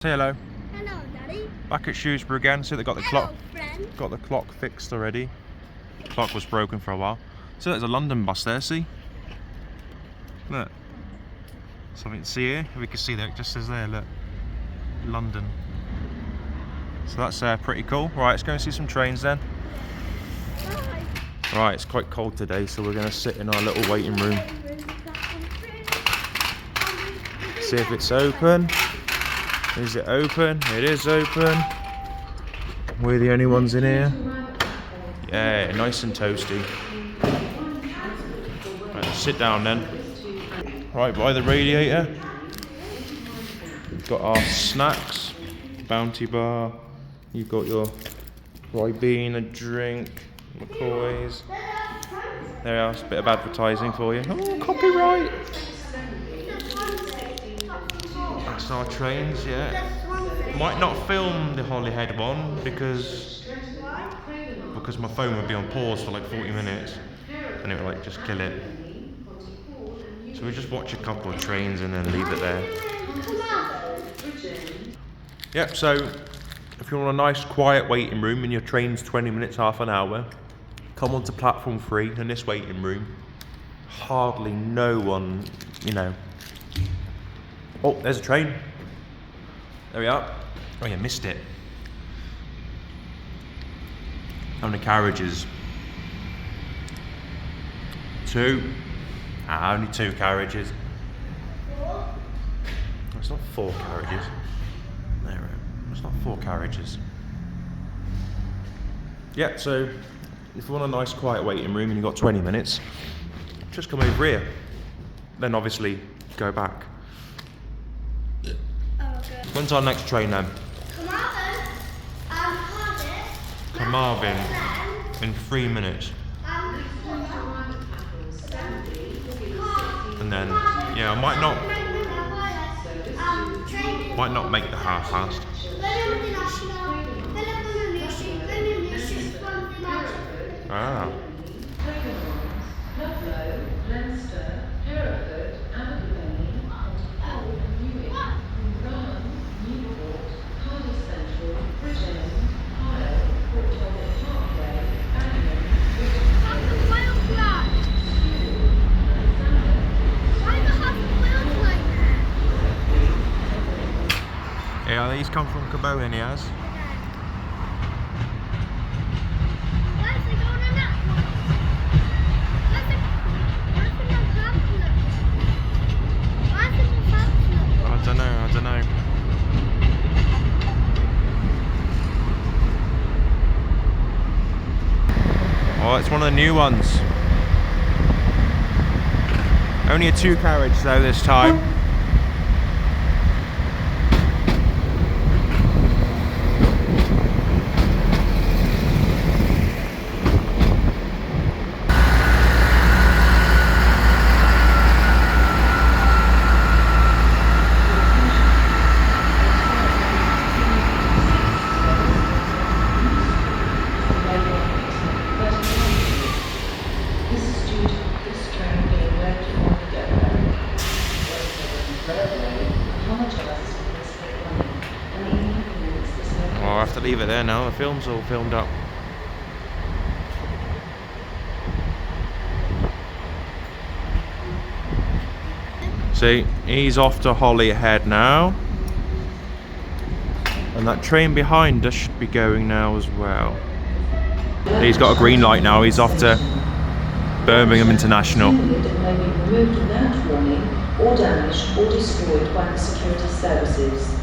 Say hello. Hello, Daddy. Back at Shrewsbury again. See, they got the clock. Friend. Got the clock fixed already. The clock was broken for a while. So there's a London bus there. See? Look. Something to see here. We can see there. It just says there. Look. London. So that's pretty cool. Right, let's go and see some trains then. Bye. Right, it's quite cold today, so we're going to sit in our little waiting room. See if it's open. Is it open? It is open. We're the only ones in here. Yeah, nice and toasty. Right, let's sit down then. Right by the radiator. We've got our snacks, Bounty Bar. You've got your Ribena drink, McCoy's. There we are, a bit of advertising for you. Oh, copyright! That's our trains, yeah. Might not film the Holyhead one because my phone would be on pause for like 40 minutes and it would like just kill it. So we just watch a couple of trains and then leave it there. Yep, so if you're on a nice quiet waiting room and your train's 20 minutes, half an hour, come onto platform 3 in this waiting room. Hardly no one, you know. Oh, there's a train. There we are. Oh, you missed it. How many carriages? 2. Only 2 carriages. It's not 4 carriages. There, it's not 4 carriages. Yeah, so if you want a nice quiet waiting room and you've got 20 minutes, just come over here. Then obviously go back. When's our next train then? Carmarthen in 3 minutes. And then, yeah, I might not make the half past. Ah. Yeah, he's come from Caboin, he has. I don't know. Oh, it's one of the new ones. Only a 2 carriage though this time. I'll have to leave it there now, the film's all filmed up. See, he's off to Holyhead now. And that train behind us should be going now as well. He's got a green light now, he's off to Birmingham International. May be removed without warning or damaged or destroyed by the security services.